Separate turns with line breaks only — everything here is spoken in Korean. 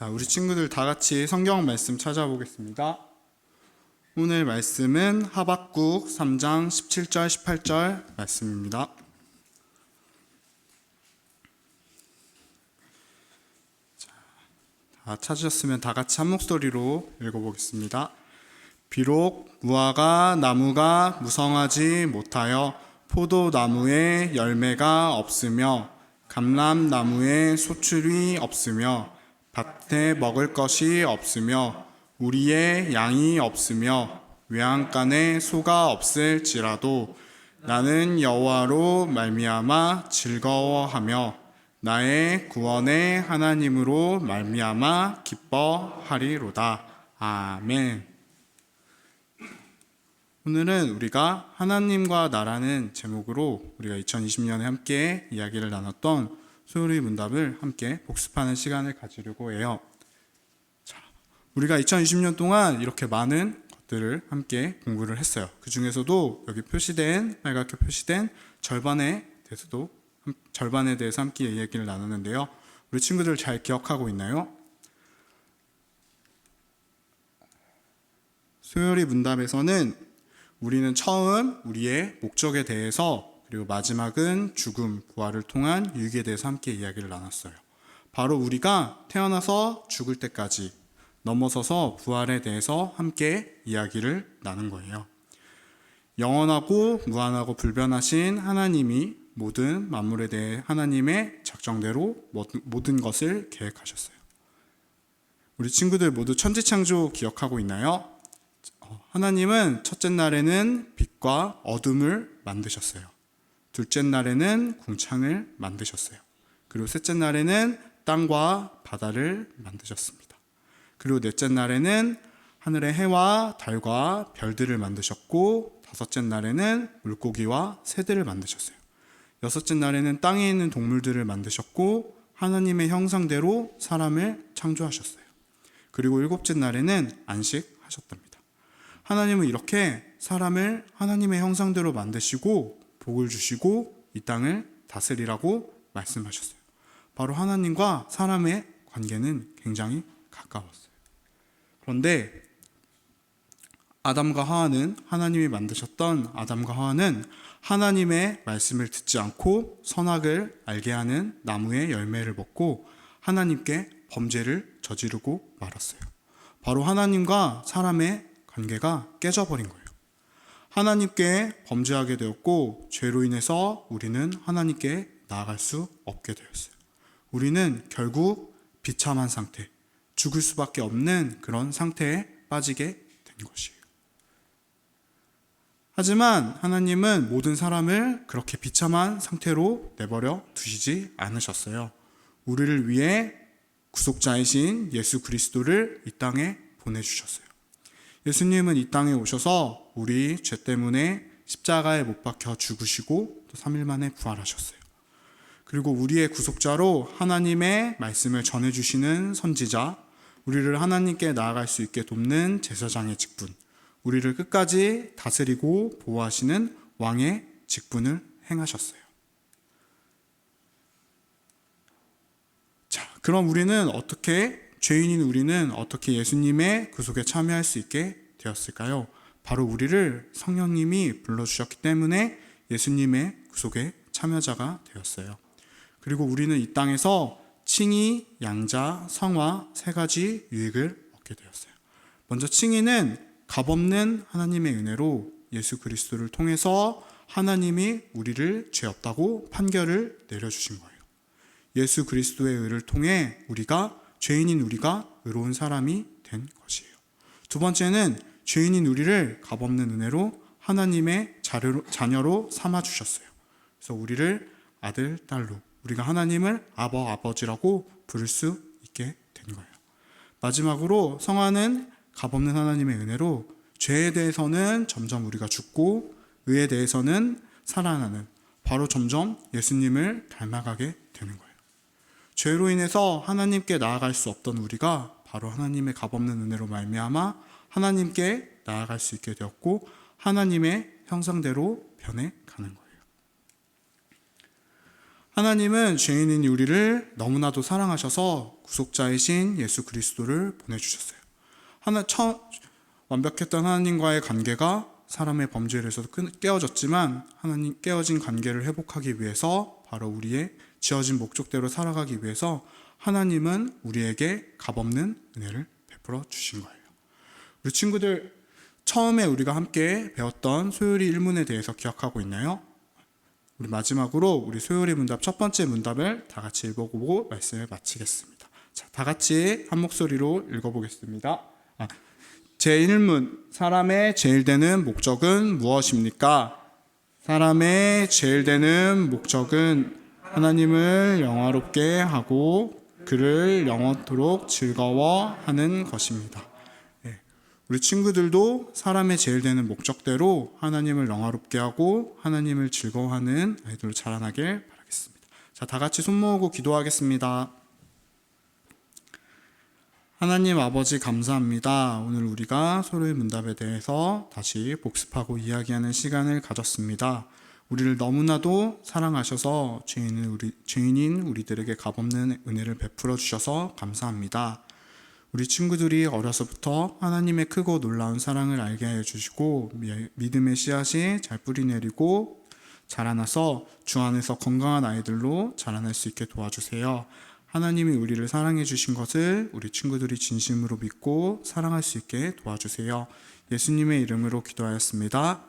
자, 우리 친구들 다 같이 성경 말씀 찾아보겠습니다. 오늘 말씀은 하박국 3장 17절 18절 말씀입니다. 다 찾으셨으면 다 같이 한 목소리로 읽어보겠습니다. 비록 무화과 나무가 무성하지 못하여 포도나무에 열매가 없으며 감람나무에 소출이 없으며 밭에 먹을 것이 없으며 우리의 양이 없으며 외양간에 소가 없을지라도 나는 여호와로 말미암아 즐거워하며 나의 구원의 하나님으로 말미암아 기뻐하리로다. 아멘. 오늘은 우리가 하나님과 나라는 제목으로 우리가 2020년에 함께 이야기를 나눴던 소요리 문답을 함께 복습하는 시간을 가지려고 해요. 자, 우리가 2020년 동안 이렇게 많은 것들을 함께 공부를 했어요. 그 중에서도 여기 빨갛게 표시된 절반에 대해서 함께 이야기를 나눴는데요. 우리 친구들 잘 기억하고 있나요? 소요리 문답에서는 우리는 처음 우리의 목적에 대해서, 그리고 마지막은 죽음, 부활을 통한 유익에 대해서 함께 이야기를 나눴어요. 바로 우리가 태어나서 죽을 때까지 넘어서서 부활에 대해서 함께 이야기를 나눈 거예요. 영원하고 무한하고 불변하신 하나님이 모든 만물에 대해 하나님의 작정대로 모든 것을 계획하셨어요. 우리 친구들 모두 천지창조 기억하고 있나요? 하나님은 첫째 날에는 빛과 어둠을 만드셨어요. 둘째 날에는 궁창을 만드셨어요. 그리고 셋째 날에는 땅과 바다를 만드셨습니다. 그리고 넷째 날에는 하늘의 해와 달과 별들을 만드셨고, 다섯째 날에는 물고기와 새들을 만드셨어요. 여섯째 날에는 땅에 있는 동물들을 만드셨고, 하나님의 형상대로 사람을 창조하셨어요. 그리고 일곱째 날에는 안식하셨답니다. 하나님은 이렇게 사람을 하나님의 형상대로 만드시고 복을 주시고 이 땅을 다스리라고 말씀하셨어요. 바로 하나님과 사람의 관계는 굉장히 가까웠어요. 그런데 하나님이 만드셨던 아담과 하와는 하나님의 말씀을 듣지 않고 선악을 알게 하는 나무의 열매를 먹고 하나님께 범죄를 저지르고 말았어요. 바로 하나님과 사람의 관계가 깨져버린 거예요. 하나님께 범죄하게 되었고, 죄로 인해서 우리는 하나님께 나아갈 수 없게 되었어요. 우리는 결국 비참한 상태, 죽을 수밖에 없는 그런 상태에 빠지게 된 것이에요. 하지만 하나님은 모든 사람을 그렇게 비참한 상태로 내버려 두시지 않으셨어요. 우리를 위해 구속자이신 예수 그리스도를 이 땅에 보내주셨어요. 예수님은 이 땅에 오셔서 우리 죄 때문에 십자가에 못 박혀 죽으시고 또 3일 만에 부활하셨어요. 그리고 우리의 구속자로 하나님의 말씀을 전해주시는 선지자, 우리를 하나님께 나아갈 수 있게 돕는 제사장의 직분, 우리를 끝까지 다스리고 보호하시는 왕의 직분을 행하셨어요. 자, 그럼 죄인인 우리는 어떻게 예수님의 구속에 참여할 수 있게 되었을까요? 바로 우리를 성령님이 불러주셨기 때문에 예수님의 구속에 참여자가 되었어요. 그리고 우리는 이 땅에서 칭의, 양자, 성화 세 가지 유익을 얻게 되었어요. 먼저 칭의는 값없는 하나님의 은혜로 예수 그리스도를 통해서 하나님이 우리를 죄 없다고 판결을 내려주신 거예요. 예수 그리스도의 의를 통해 죄인인 우리가 의로운 사람이 된 것이에요. 두 번째는 죄인인 우리를 값없는 은혜로 하나님의 자녀로 삼아주셨어요. 그래서 우리를 아들, 딸로, 우리가 하나님을 아버지라고 부를 수 있게 된 거예요. 마지막으로 성화는 값없는 하나님의 은혜로 죄에 대해서는 점점 우리가 죽고 의에 대해서는 살아나는, 바로 점점 예수님을 닮아가게 되는 거예요. 죄로 인해서 하나님께 나아갈 수 없던 우리가 바로 하나님의 값없는 은혜로 말미암아 하나님께 나아갈 수 있게 되었고, 하나님의 형상대로 변해가는 거예요. 하나님은 죄인인 우리를 너무나도 사랑하셔서 구속자이신 예수 그리스도를 보내주셨어요. 완벽했던 하나님과의 관계가 사람의 범죄를 해서 깨어졌지만 하나님 깨어진 관계를 회복하기 위해서 바로 우리의 지어진 목적대로 살아가기 위해서 하나님은 우리에게 값없는 은혜를 베풀어 주신 거예요. 우리 친구들 처음에 우리가 함께 배웠던 소요리 1문에 대해서 기억하고 있나요? 우리 마지막으로 우리 소요리 문답 첫 번째 문답을 다 같이 읽어보고 말씀을 마치겠습니다. 자, 다 같이 한 목소리로 읽어보겠습니다. 제1문, 사람의 제일 되는 목적은 무엇입니까? 사람의 제일 되는 목적은 하나님을 영화롭게 하고 그를 영원토록 즐거워하는 것입니다. 우리 친구들도 사람의 제일 되는 목적대로 하나님을 영화롭게 하고 하나님을 즐거워하는 아이들로 자라나길 바라겠습니다. 자, 다 같이 손 모으고 기도하겠습니다. 하나님 아버지 감사합니다. 오늘 우리가 서로의 문답에 대해서 다시 복습하고 이야기하는 시간을 가졌습니다. 우리를 너무나도 사랑하셔서 죄인인 우리들에게 값없는 은혜를 베풀어 주셔서 감사합니다. 우리 친구들이 어려서부터 하나님의 크고 놀라운 사랑을 알게 하여 주시고 믿음의 씨앗이 잘 뿌리내리고 자라나서 주 안에서 건강한 아이들로 자라날 수 있게 도와주세요. 하나님이 우리를 사랑해 주신 것을 우리 친구들이 진심으로 믿고 사랑할 수 있게 도와주세요. 예수님의 이름으로 기도하였습니다.